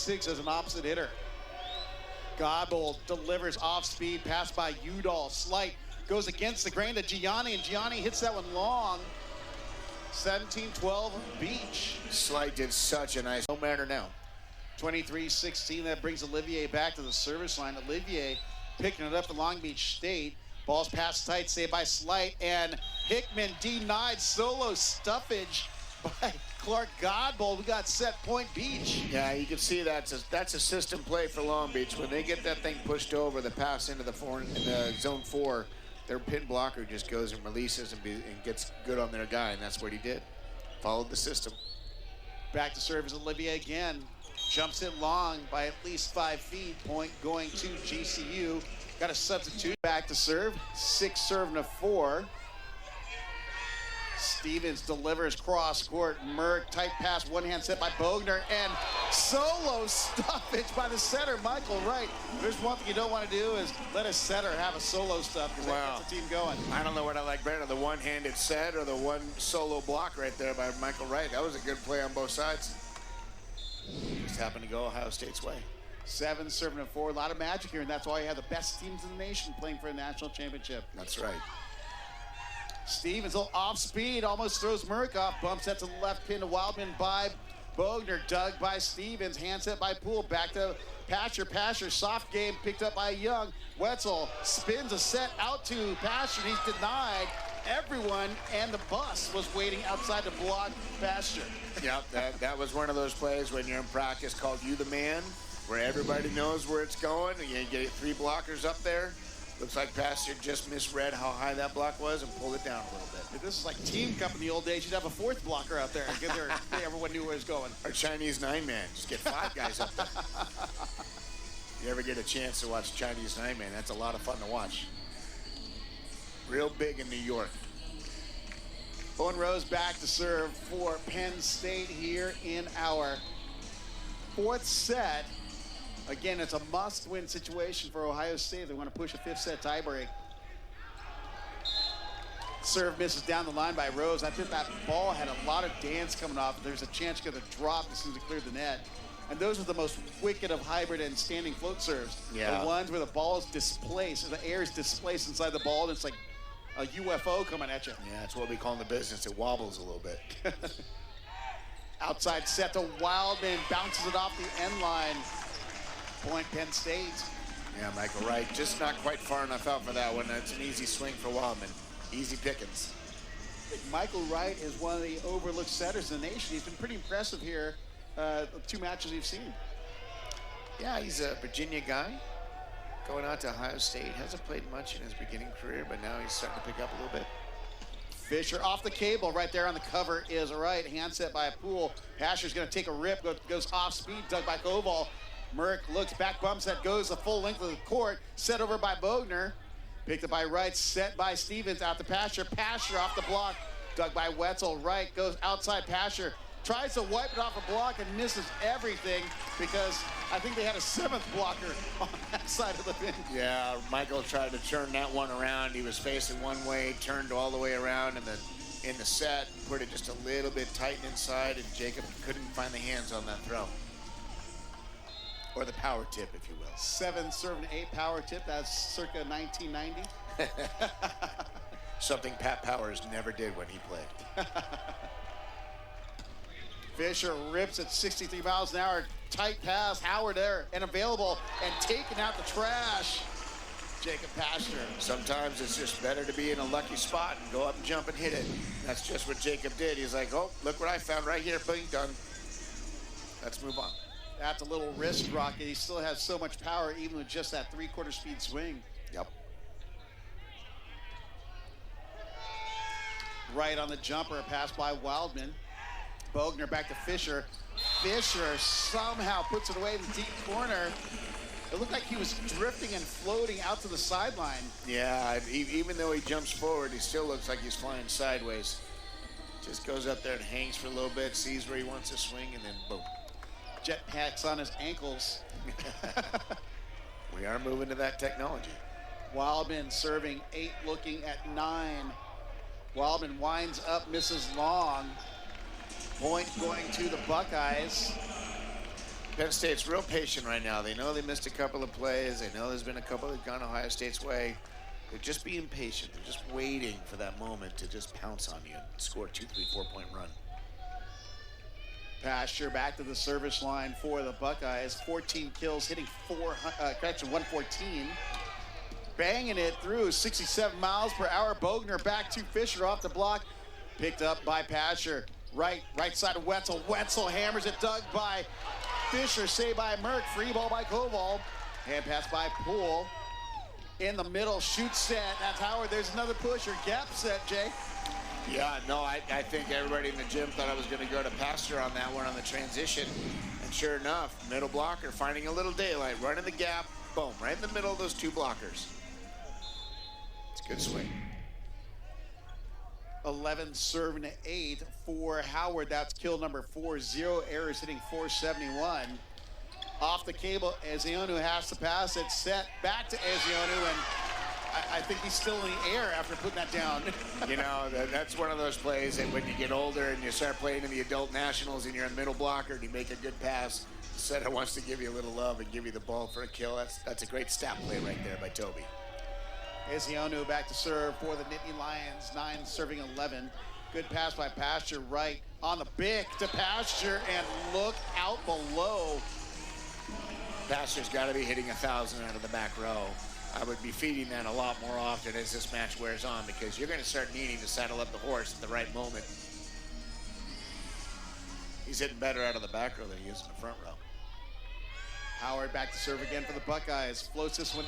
6 as an opposite hitter. Godbold delivers off speed, pass by Udall. Slight goes against the grain to Gianni, and Gianni hits that one long. 17-12 Beach. Slight did such a nice no matter now. 23-16, that brings Olivier back to the service line. Olivier picking it up for Long Beach State. Ball's passed tight, saved by Slight, and Hickman denied. Solo stuffage by Clark Godbold. We got set point Beach. Yeah, you can see that's a system play for Long Beach. When they get that thing pushed over, the pass into the zone 4, their pin blocker just goes and releases and gets good on their guy, and that's what he did. Followed the system. Back to serve is Olivier again. Jumps it long by at least 5 feet. Point going to GCU. Got a substitute. Back to serve. 6 serving to 4. Stevens delivers cross court. Merck, tight pass, one hand set by Bogner, and solo stuffage by the setter, Michael Wright. There's one thing you don't want to do is let a setter have a solo stuff, because that gets the team going. I don't know what I like better, the one-handed set or the one solo block right there by Michael Wright. That was a good play on both sides. Just happened to go Ohio State's way. 7 serving to 4. A lot of magic here, and that's why you have the best teams in the nation playing for a national championship. That's right. Stevens off speed, almost throws Merck off. Bumps that to the left pin to Wildman by Bogner. Dug by Stevens. Handset by Poole. Back to Pasher. Pasher, soft game, picked up by Young. Wetzel spins a set out to Pasher. He's denied. Everyone and the bus was waiting outside to block Pasher. Yeah, that was one of those plays when you're in practice called You the Man, where everybody knows where it's going, and you get 3 blockers up there. Looks like Pastor just misread how high that block was and pulled it down a little bit. This is like Team Cup in the old days. You'd have a 4th blocker out there. Everyone knew where it was going. Or Chinese 9-man. Just get 5 guys up there. You ever get a chance to watch Chinese 9-man, that's a lot of fun to watch. Real big in New York. Owen Rose back to serve for Penn State here in our 4th set. Again, it's a must-win situation for Ohio State. They want to push a 5th set tiebreak. Serve misses down the line by Rose. I think that ball had a lot of dance coming off. There's a chance to get a drop as soon as it cleared the net. And those are the most wicked of hybrid and standing float serves. Yeah. The ones where the ball is displaced, the air is displaced inside the ball, and it's like a UFO coming at you. Yeah, that's what we call in the business. It wobbles a little bit. Outside set to Wildman, bounces it off the end line. Point Penn State. Yeah, Michael Wright just not quite far enough out for that one. It's an easy swing for Wildman. Easy pickings. I think Michael Wright is one of the overlooked setters in the nation. He's been pretty impressive here, the 2 matches we've seen. Yeah, he's a Virginia guy. Going out to Ohio State. Hasn't played much in his beginning career, but now he's starting to pick up a little bit. Fisher off the cable. Right there on the cover is Wright. Handset by a Poole. Pasher's going to take a rip. Goes off speed. Dug by Koval. Merck looks back, bumps that, goes the full length of the court. Set over by Bogner. Picked up by Wright, set by Stevens out to Pasher. Pasher off the block. Dug by Wetzel. Wright goes outside Pasher. Tries to wipe it off a block and misses everything because I think they had a 7th blocker on that side of the bench. Yeah, Michael tried to turn that one around. He was facing one way, turned all the way around, and then in the set, put it just a little bit tight inside, and Jacob couldn't find the hands on that throw. Or the power tip, if you will. 7 serving 8 power tip. That's circa 1990. Something Pat Powers never did when he played. Fisher rips at 63 miles an hour. Tight pass. Howard there and available and taking out the trash. Jacob Pasher. Sometimes it's just better to be in a lucky spot and go up and jump and hit it. That's just what Jacob did. He's like, oh, look what I found right here. Bing, done. Let's move on. That's a little wrist rocket. He still has so much power even with just that 3/4 speed swing. Yep. Right on the jumper, a pass by Wildman. Bogner back to Fisher. Fisher somehow puts it away in the deep corner. It looked like he was drifting and floating out to the sideline. Yeah, even though he jumps forward, he still looks like he's flying sideways. Just goes up there and hangs for a little bit, sees where he wants to swing, and then boom. Jetpacks on his ankles. We are moving to that technology. Wildman serving 8, looking at 9. Wildman winds up, misses long. Point going to the Buckeyes. Penn State's real patient right now. They know they missed a couple of plays. They know there's been a couple that gone Ohio State's way. They're just being patient. They're just waiting for that moment to just pounce on you and score a 2, 3, 4-point run. Pasture back to the service line for the Buckeyes. 14 kills, hitting 114. Banging it through 67 miles per hour. Bogner back to Fisher off the block. Picked up by Pasture. Right side of Wetzel. Wetzel hammers it, dug by Fisher, saved by Merck. Free ball by Koval. Hand pass by Poole. In the middle, shoot set. That's Howard. There's another push or gap set, Jay. Yeah, no, I think everybody in the gym thought I was going to go to Pasture on that one on the transition. And sure enough, middle blocker finding a little daylight, running the gap, boom, right in the middle of those two blockers. It's a good swing. 11 serving to 8 for Howard. That's kill number 4. 0 errors, hitting 471. Off the cable, Ezeonu has to pass it. Set back to Ezeonu, and I think he's still in the air after putting that down. You know, that's one of those plays that when you get older and you start playing in the adult nationals and you're a middle blocker and you make a good pass, the center wants to give you a little love and give you the ball for a kill. That's a great stat play right there by Toby. Ezeonu back to serve for the Nittany Lions. 9 serving 11. Good pass by Pasture, right on the bick to Pasture, and look out below. Pasture's got to be hitting 1,000 out of the back row. I would be feeding that a lot more often as this match wears on, because you're going to start needing to saddle up the horse at the right moment. He's hitting better out of the back row than he is in the front row. Howard back to serve again for the Buckeyes. Floats this one